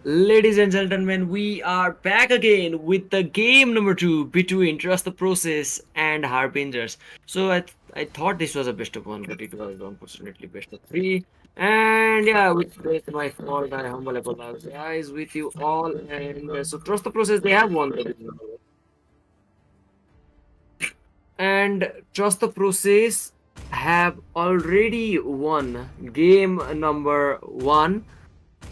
Ladies and gentlemen, we are back again with the game number 2 between Trust the Process and Harbingers. So I thought this was a best of 1, but it was unfortunately best of 3. And yeah, with this, my fault, I humble apologize guys with you all. And so Trust the Process, they have won the game. And Trust the Process have already won game number 1.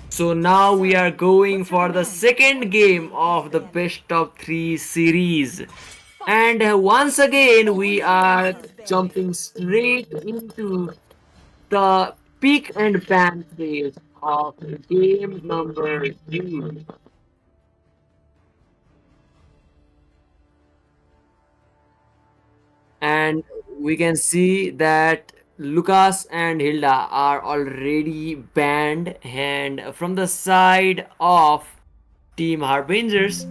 So now we are going for the second game of the best of 3 series. And once again we are jumping straight into the pick and ban phase of game number 2. And we can see that Lucas and Hilda are already banned, and from the side of Team Harbingers,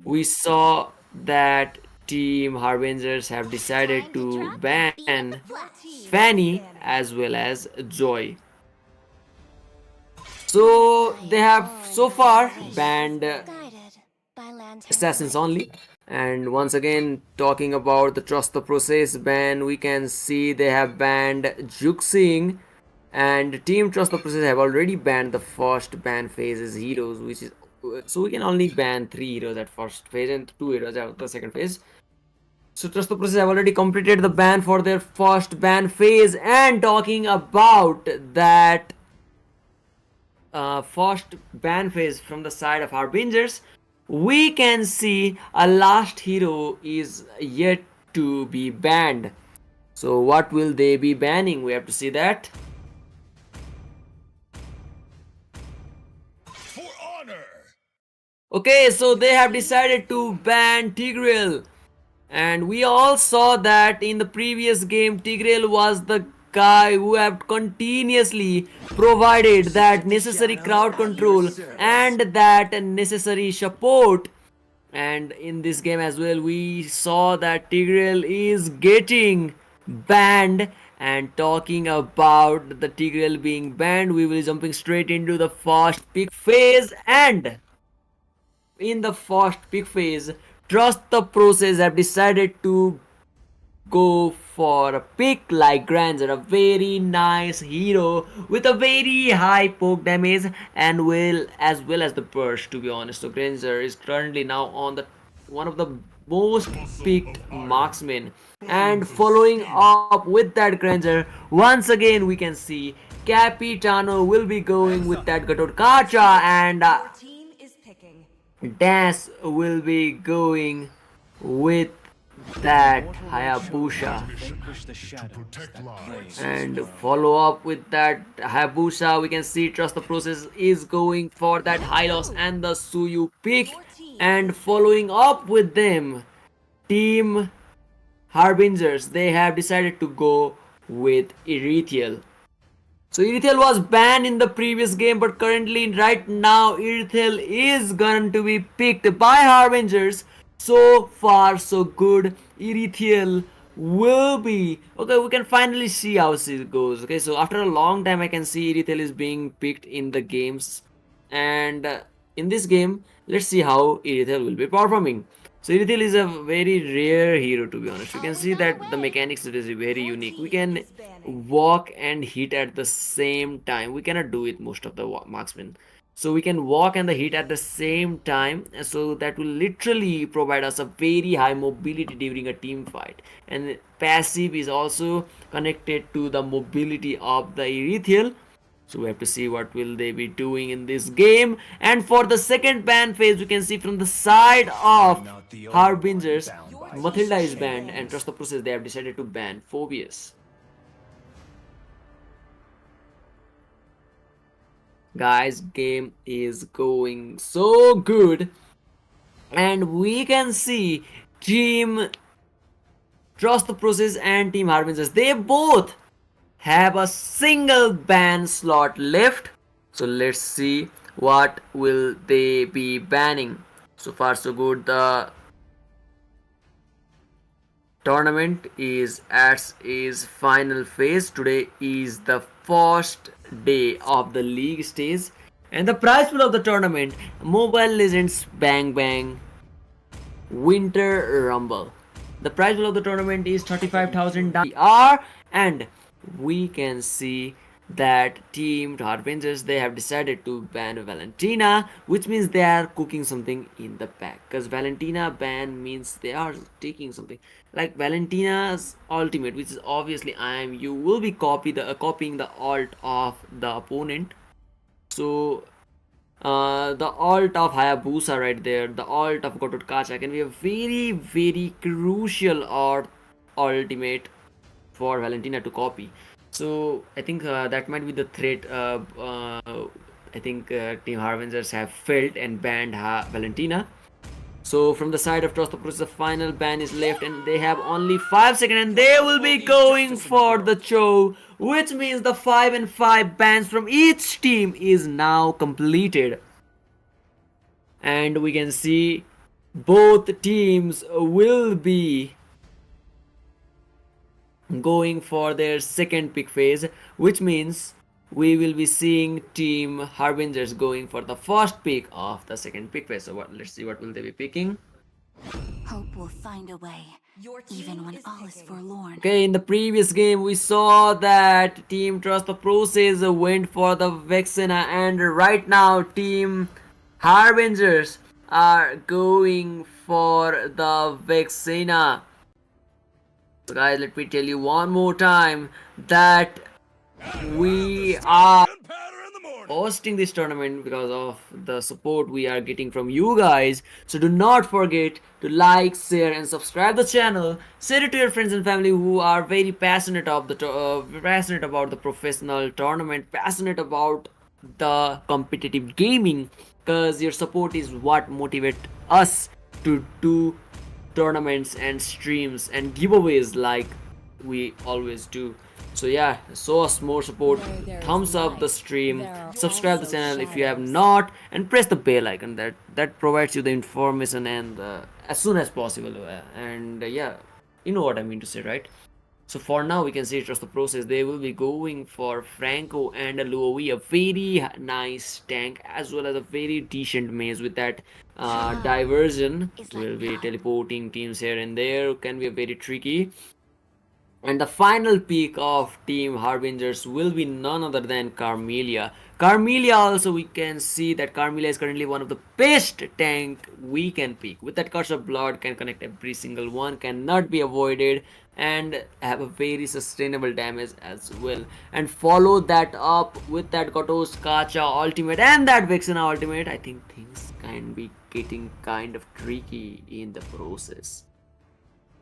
we saw that Team Harbingers have decided to ban Fanny as well as Joy. So they have so far banned assassins only. And once again, talking about the Trust the Process ban, we can see they have banned Juxing, and Team Trust the Process have already banned the first ban phase as heroes, which is so we can only ban 3 heroes at first phase and 2 heroes at the second phase. So Trust the Process have already completed the ban for their first ban phase, and talking about that first ban phase from the side of Harbingers, we can see a last hero is yet to be banned. So what will they be banning? We have to see that. For honor. Okay, so they have decided to ban Tigreal. And we all saw that in the previous game, Tigreal was the guy who have continuously provided that necessary crowd control and that necessary support. And in this game as well, we saw that Tigreal is getting banned. And talking about the Tigreal being banned, we will be jumping straight into the first pick phase. And in the first pick phase, Trust the Process have decided to go for a pick like Granzer, a very nice hero with a very high poke damage and will as well as the burst, to be honest. So Granzer is currently now on the one of the most picked marksmen. And following up with that Granzer, once again we can see Capitano will be going with that Gatot Kacha, and Das will be going with that Hayabusa. And follow up with that Hayabusa, we can see Trust the Process is going for that Hylos and the Suyu pick. And following up with them, Team Harbingers, they have decided to go with Erethiel. So Erethiel was banned in the previous game, but currently right now Erethiel is going to be picked by Harbingers. So far so good. Erethiel will be okay. We can finally see how it goes. Okay, so after a long time I can see Erethiel is being picked in the games. And in this game, let's see how Erethiel will be performing. So Erethiel is a very rare hero, to be honest. You can see that the mechanics is very unique. We can walk and hit at the same time. We cannot do it most of the marksmen. So we can walk and the hit at the same time. So that will literally provide us a very high mobility during a team fight. And passive is also connected to the mobility of the Erethiel. So we have to see what will they be doing in this game. And for the second ban phase, we can see from the side of Harbingers, Mathilda is banned, and Trust the Process, they have decided to ban Phobius. Guys, game is going so good. And we can see Team Trust the Process and Team Harbingers, they both have a single ban slot left. So let's see what will they be banning. So far so good. The tournament is at its final phase. Today is the first day of the league stage, And the prize pool of the tournament, Mobile Legends Bang Bang Winter Rumble. The prize pool of the tournament is 35,000 DR, and we can see that Team Harbingers, they have decided to ban Valentina, which means they are cooking something in the back. Because Valentina ban means they are taking something like Valentina's ultimate, which is obviously you will be copying the alt of the opponent. So the alt of Hayabusa right there, the alt of Gototkacha can be a very, very crucial ultimate for Valentina to copy. So I think that might be the threat I think Team Harbingers have felt and banned Valentina. So from the side of Trust the Process, the final ban is left and they have only 5 seconds and they will be going for the Cho, which means the 5 and 5 bans from each team is now completed. And we can see both teams will be going for their second pick phase, which means we will be seeing Team Harbingers going for the first pick of the second pick phase. So let's see what will they be picking. Hope will find a way, even when all is forlorn. Okay, in the previous game we saw that Team Trust the Process went for the Vexena, and right now Team Harbingers are going for the Vexena. So guys, let me tell you one more time that we are hosting this tournament because of the support we are getting from you guys. So do not forget to like, share and subscribe the channel. Share it to your friends and family who are very passionate of passionate about the professional tournament, passionate about the competitive gaming, because your support is what motivates us to do tournaments and streams and giveaways like we always do. So yeah, show us more support, thumbs up the stream, subscribe the channel if you have not, and press the bell icon. That provides you the information and as soon as possible. And yeah, you know what I mean to say, right? So for now we can see Trust the Process, they will be going for Franco and a Luowi, a very nice tank as well as a very decent maze with that diversion. Will be teleporting teams here and there, can be a very tricky. And the final pick of Team Harbingers will be none other than Carmelia. Carmelia also, we can see that Carmelia is currently one of the best tank we can pick. With that Curse of Blood, can connect every single one, cannot be avoided, and have a very sustainable damage as well. And follow that up with that Gototkacha ultimate and that Vexena ultimate. I think things can be getting kind of tricky in the process.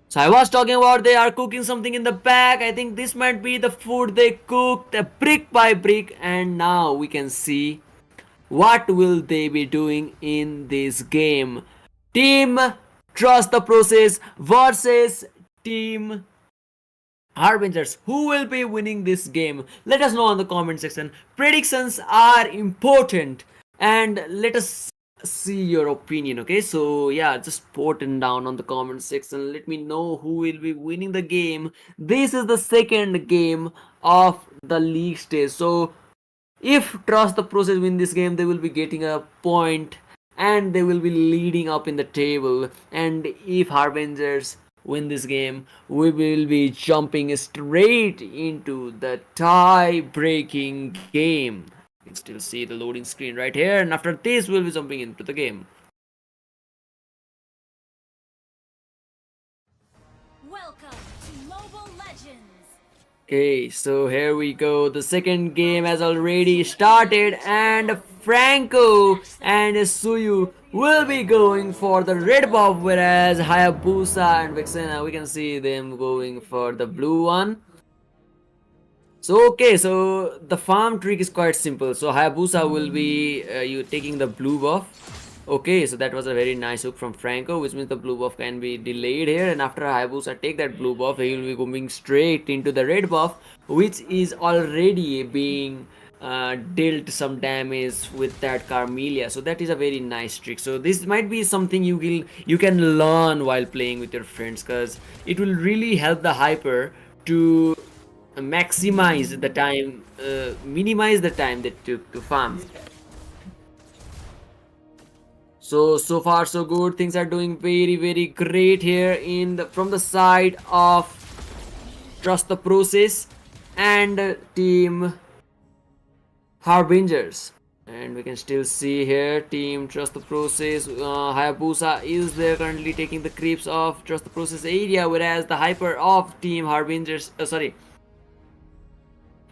So I was talking about they are cooking something in the back. I think this might be the food they cooked brick by brick, and now we can see what will they be doing in this game. Team Trust the Process versus Team Harbingers. Who will be winning this game? Let us know in the comment section. Predictions are important, and let us see your opinion. Okay, so yeah, just put it down on the comment section, let me know who will be winning the game. This is the second game of the league stage, so if Trust the Process win this game, they will be getting a point and they will be leading up in the table. And if Harbingers win this game, we will be jumping straight into the tie-breaking game. You can still see the loading screen right here, and after this we'll be jumping into the game. Welcome to Mobile Legends. Okay, so here we go. The second game has already started, and Franco and Suyu will be going for the red buff, whereas Hayabusa and Vexena, we can see them going for the blue one. So okay, so the farm trick is quite simple. So Hayabusa will be you taking the blue buff. Okay, so that was a very nice hook from Franco, which means the blue buff can be delayed here, and after Hayabusa take that blue buff, he will be going straight into the red buff, which is already being dealt some damage with that Carmelia. So that is a very nice trick. So this might be something you can learn while playing with your friends, because it will really help the hyper to maximize the time, minimize the time that took to farm. So far so good. Things are doing very great here from the side of Trust the Process and Team Harbingers. And we can still see here Team Trust the Process. Hayabusa is there currently taking the creeps of Trust the Process area, whereas the Hyper of Team Harbingers,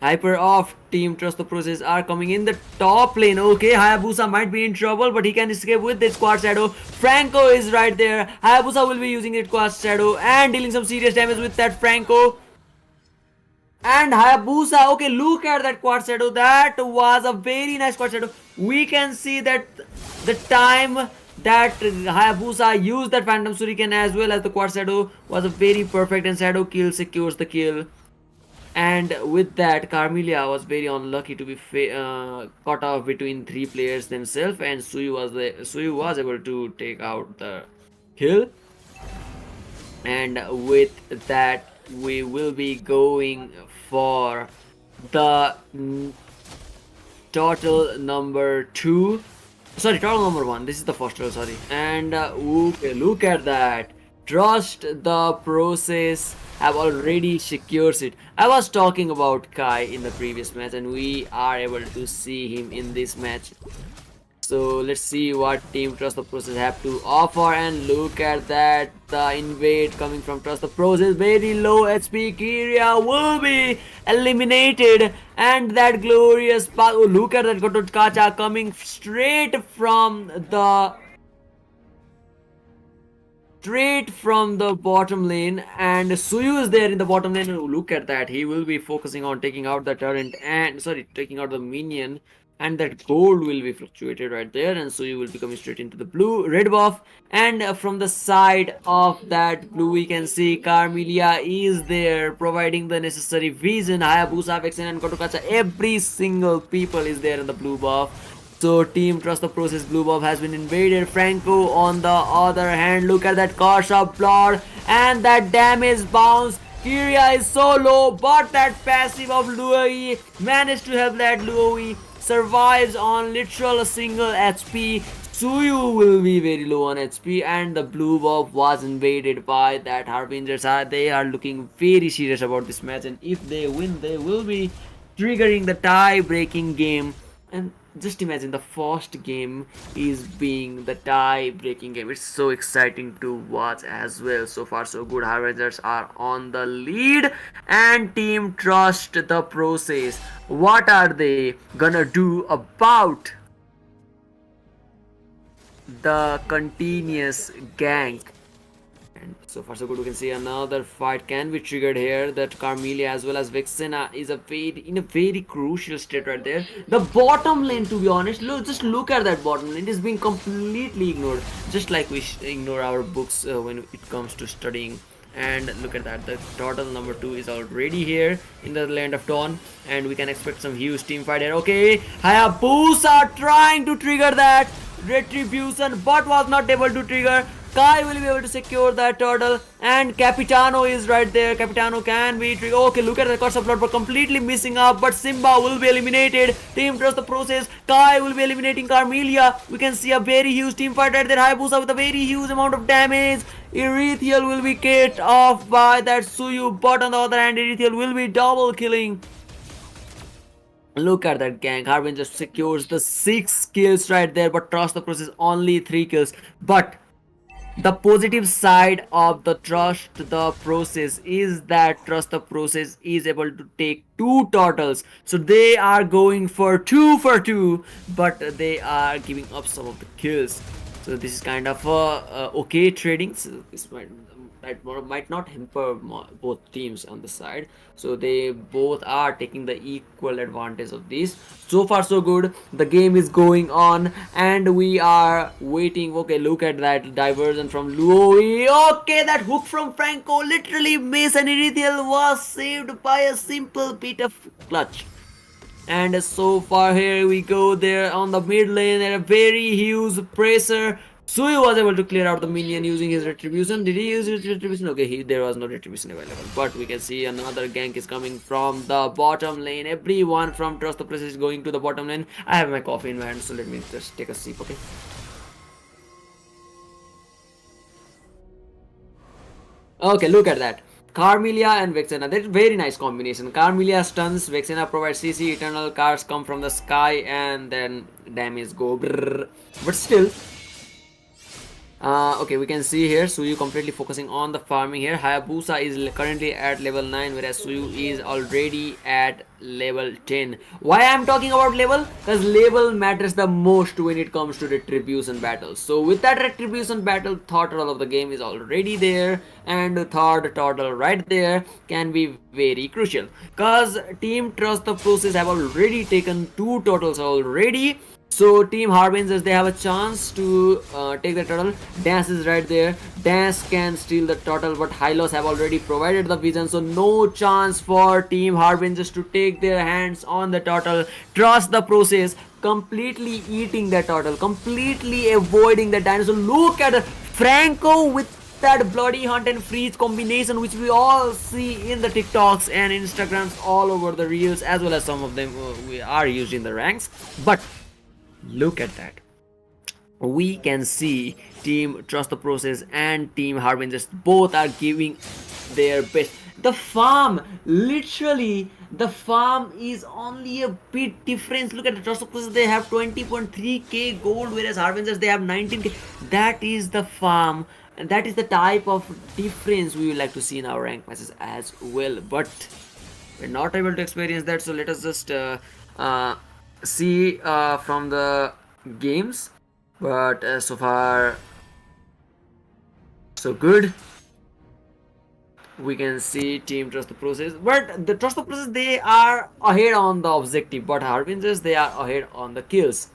Hyper of Team Trust the Process are coming in the top lane. Okay, Hayabusa might be in trouble, but he can escape with the Squad Shadow. Franco is right there. Hayabusa will be using the Squad Shadow and dealing some serious damage with that Franco. And Hayabusa, okay, look at that quad shadow. That was a very nice quad shadow. We can see that the time that Hayabusa used that Phantom Shuriken as well as the quad shadow was a very perfect, and shadow kill secures the kill. And with that, Carmelia was very unlucky to be caught off between three players themselves, and Suyu was able to take out the kill. And with that, we will be going for the turtle number 2. Sorry, turtle number 1. This is the first turtle, sorry. And okay, look at that. Trust the Process have already secured it. I was talking about Kai in the previous match, and we are able to see him in this match. So let's see what Team Trust the Process have to offer, and look at that, the invade coming from Trust the Process, very low HP. Kiria will be eliminated, and that glorious path. Oh, look at that Kacha coming straight from the bottom lane, and Suyu is there in the bottom lane. Oh, look at that, he will be focusing on taking out the turret and taking out the minion, and that gold will be fluctuated right there, and Suyu will be coming straight into the red buff. And from the side of that blue, we can see Carmelia is there providing the necessary vision. Hayabusa, Vexen and Kotokacha, every single people is there in the blue buff. So Team Trust the Process blue buff has been invaded. Franco on the other hand, look at that Curse of Blood and that damage bounce. Kiria is so low, but that passive of Luoi managed to help that Luoi survives on literal a single HP. Suyu will be very low on HP, and the blue buff was invaded by that Harbingers. They are looking very serious about this match, and if they win, they will be triggering the tie-breaking game. And just imagine the first game is being the tie-breaking game. It's so exciting to watch as well. So far so good. Harbingers are on the lead, and Team Trust the Process, what are they gonna do about the continuous gank? And so far so good. We can see another fight can be triggered here. That Carmelia as well as Vexena is in a very crucial state right there. The bottom lane, to be honest, just look at that bottom lane. It is being completely ignored, just like we ignore our books when it comes to studying. And look at that, the turtle number 2 is already here in the land of Dawn, and we can expect some huge team fight here. Okay, Hayabusa trying to trigger that retribution, but was not able to trigger. Kai will be able to secure that turtle, and Capitano is right there. Capitano can be triggered. Okay, look at the Curse of Blood, but completely missing up, but Simba will be eliminated. Team Trust the Process, Kai will be eliminating Carmelia. We can see a very huge team fight right there. Hayabusa with a very huge amount of damage. Erethiel will be kicked off by that Suyu, but on the other hand, Erethiel will be double killing. Look at that gang. Harbringer secures the 6 kills right there, but Trust the Process only 3 kills. But the positive side of the Trust the Process is that Trust the Process is able to take 2 turtles. So they are going for 2 for 2, but they are giving up some of the kills. So this is kind of okay trading. So this might not hamper both teams on the side. So they both are taking the equal advantage of this. So far so good. The game is going on, and we are waiting. Okay, look at that diversion from Luoi. Okay, that hook from Franco literally missed, and Erethiel was saved by a simple bit of clutch. And so far here we go there on the mid lane, and a very huge pressure. Suyu was able to clear out the minion using his retribution. Did he use his retribution? Okay, there was no retribution available. But we can see another gank is coming from the bottom lane. Everyone from Trust the Process is going to the bottom lane. I have my coffee in my hand, so let me just take a sip, okay? Okay, look at that. Carmelia and Vexena. That's very nice combination. Carmelia stuns, Vexena provides CC, eternal cards come from the sky, and then damage go brrr. But still, okay, we can see here Suyu completely focusing on the farming here. Hayabusa is currently at level 9, whereas Suyu is already at level 10. Why I'm talking about level? Because level matters the most when it comes to retribution battles. So with that retribution battle, third turtle of the game is already there, and the third turtle right there can be very crucial. Because Team Trust the Process have already taken 2 turtles already. So Team Harbingers, they have a chance to take the turtle. Dance is right there. Dance can steal the turtle, but Hylos have already provided the vision, so no chance for Team Harbingers to take their hands on the turtle. Trust the process, completely eating the turtle, completely avoiding the dinosaur. Look at Franco with that bloody hunt and freeze combination, which we all see in the TikToks and Instagrams all over the reels, as well as some of them we are used in the ranks. But look at that. We can see Team Trust the Process and Team Harbingers both are giving their best. The farm, literally, the farm is only a bit difference. Look at the Trust the Process, they have 20.3k gold, whereas Harbingers they have 19k. That is the farm, and that is the type of difference we would like to see in our rank matches as well. But we're not able to experience that, so let us just see from the games. But so far so good. We can see Team Trust the Process, but the Trust the Process, they are ahead on the objective, but Harbingers, they are ahead on the kills.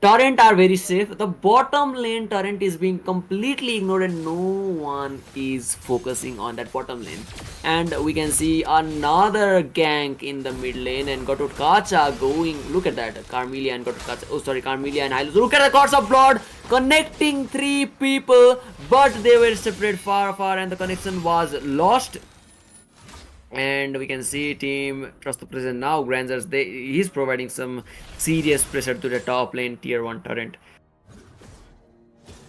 Torrent are very safe. The bottom lane Torrent is being completely ignored and no one is focusing on that bottom lane. And we can see another gank in the mid lane and Gototkacha going. Look at that. Carmelia and Gototkacha. Oh, sorry, Carmelia and Hylos. Look at the Gods of Blood connecting 3 people, but they were separated far and the connection was lost. And we can see Team Trust the Process now. Granzers, he's providing some serious pressure to the top lane tier 1 torrent.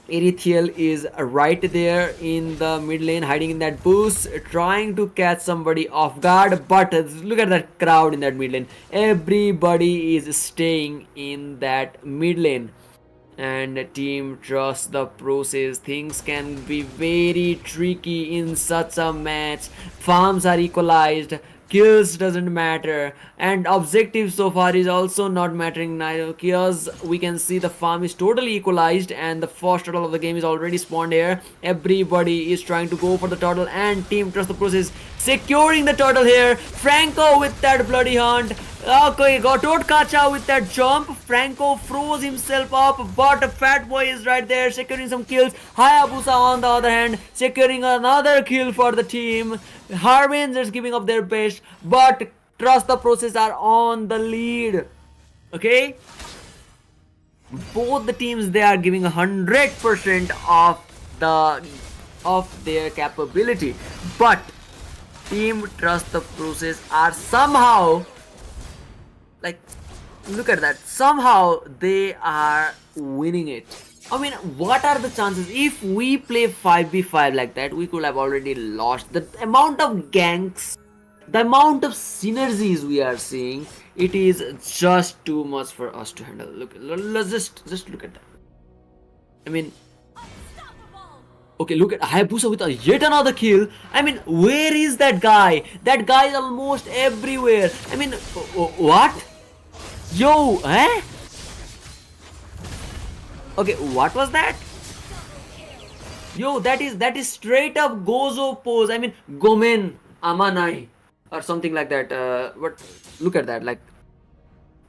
Erithiel is right there in the mid lane, hiding in that boost, trying to catch somebody off guard. But look at that crowd in that mid lane. Everybody is staying in that mid lane. And Team Trust the Process, things can be very tricky in such a match. Farms are equalized, kills doesn't matter, and objective so far is also not mattering neither, because we can see the farm is totally equalized and the first turtle of the game is already spawned here. Everybody is trying to go for the turtle, and Team Trust the Process securing the turtle here. Franco with that bloody hunt. Okay, Gototkacha with that jump. Franco froze himself up, but Fat Boy is right there securing some kills. Hayabusa on the other hand securing another kill for the team. Harbingers giving up their best, but Trust the Process are on the lead. Okay, both the teams, they are giving 100% of their capability, but Team Trust the Process are somehow, like, look at that, somehow they are winning it. I mean, what are the chances? If we play 5v5 like that, we could have already lost. The amount of ganks, the amount of synergies we are seeing, it is just too much for us to handle. Look, let's just look at that. I mean, okay, look at Hayabusa with yet another kill. I mean, where is that guy? That guy is almost everywhere. I mean, what? Yo, eh? Okay, what was that? Yo, that is straight up Gozo pose. I mean, Gomen Amanai or something like that. But look at that, like,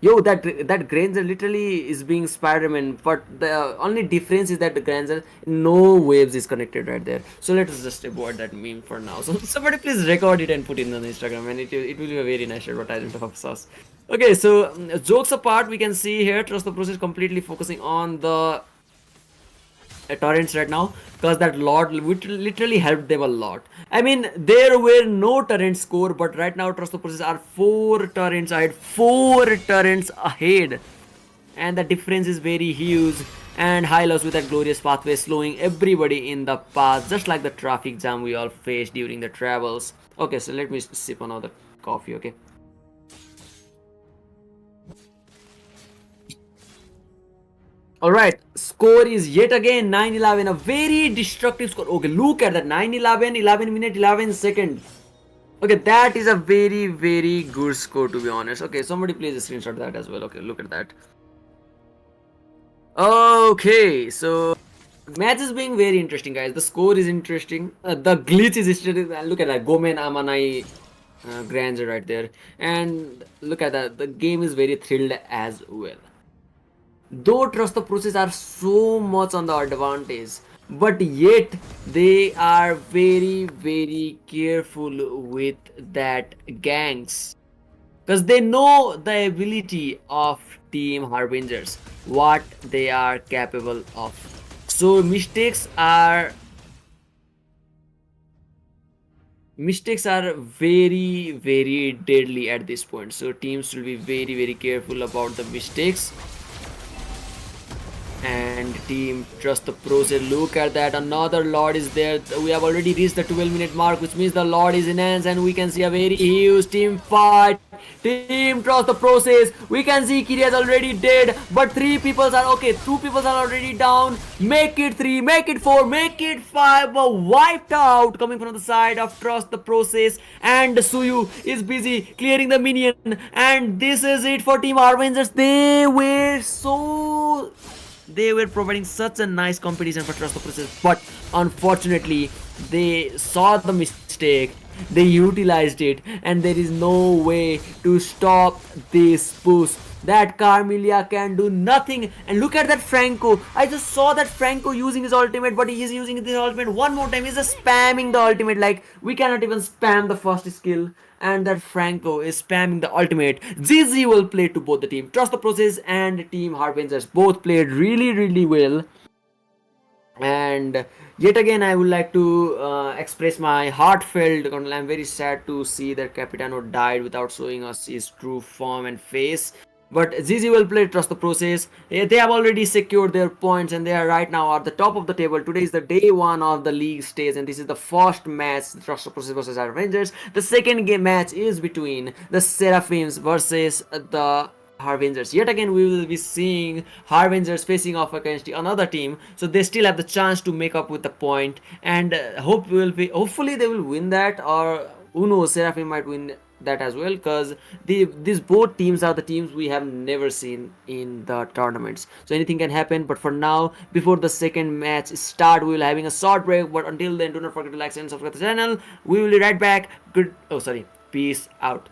yo, that Granger literally is being Spider-Man, but the only difference is that the Granger, no waves is connected right there. So let's just avoid that meme for now. So somebody please record it and put it on Instagram, and it will be a very nice advertisement of us. Okay, so jokes apart, we can see here Trust the Process completely focusing on the torrents right now, because that Lord literally helped them a lot. I mean, there were no torrent score, but right now Trust the Process are 4 torrents ahead. 4 torrents ahead. and the difference is very huge. And Hylos with that glorious pathway slowing everybody in the path, just like the traffic jam we all faced during the travels. Okay, so let me sip another coffee. Okay. Alright, score is yet again 9-11, a very destructive score. Okay, look at that, 9-11, 11 minute 11 second. Okay, that is a very good score, to be honest. Okay, somebody please screenshot that as well. Okay, look at that. Okay, so match is being very interesting, guys. The score is interesting. The glitch is interesting. Look at that, Gomen Amanai Grandeur right there. And look at that, the game is very thrilled as well. Though trust the process are so much on the advantage, but yet they are very careful with that gangs, because they know the ability of team Harbingers, what they are capable of. So mistakes are very deadly at this point, so teams will be very careful about the mistakes. And team trust the process. Look at that, another lord is there. We have already reached the 12-minute mark, which means the lord is in hands, and we can see a very huge team fight. Team trust the process. We can see Kiri is already dead, but 3 people are okay. 2 people are already down. Make it 3, make it 4, make it 5. Wiped out coming from the side of trust the process, and Suyu is busy clearing the minion, and this is it for team Avengers. They were providing such a nice competition for trust the process, but unfortunately they saw the mistake, they utilized it, and there is no way to stop this push. That Carmelia can do nothing. And look at that Franco. I just saw that Franco using his ultimate, but he is using his ultimate one more time. He's just spamming the ultimate. Like, we cannot even spam the first skill, and that Franco is spamming the ultimate. GG will play to both the team. Trust the process and team Harbingers both played really well. And yet again I would like to express my heartfelt condolence. I'm very sad to see that Capitano died without showing us his true form and face. But GG will play, trust the process. They have already secured their points, and they are right now at the top of the table. Today is the day 1 of the league stage, and this is the first match, trust the process versus Avengers. The second game match is between the Seraphims versus the Harbingers. Yet again we will be seeing Harbingers facing off against another team, so they still have the chance to make up with the point, and hopefully they will win that, or who knows, Seraphim might win that as well, because these both teams are the teams we have never seen in the tournaments, so anything can happen. But for now, before the second match start, we will having a short break, but until then, do not forget to like and subscribe to the channel. We will be right back. Peace out.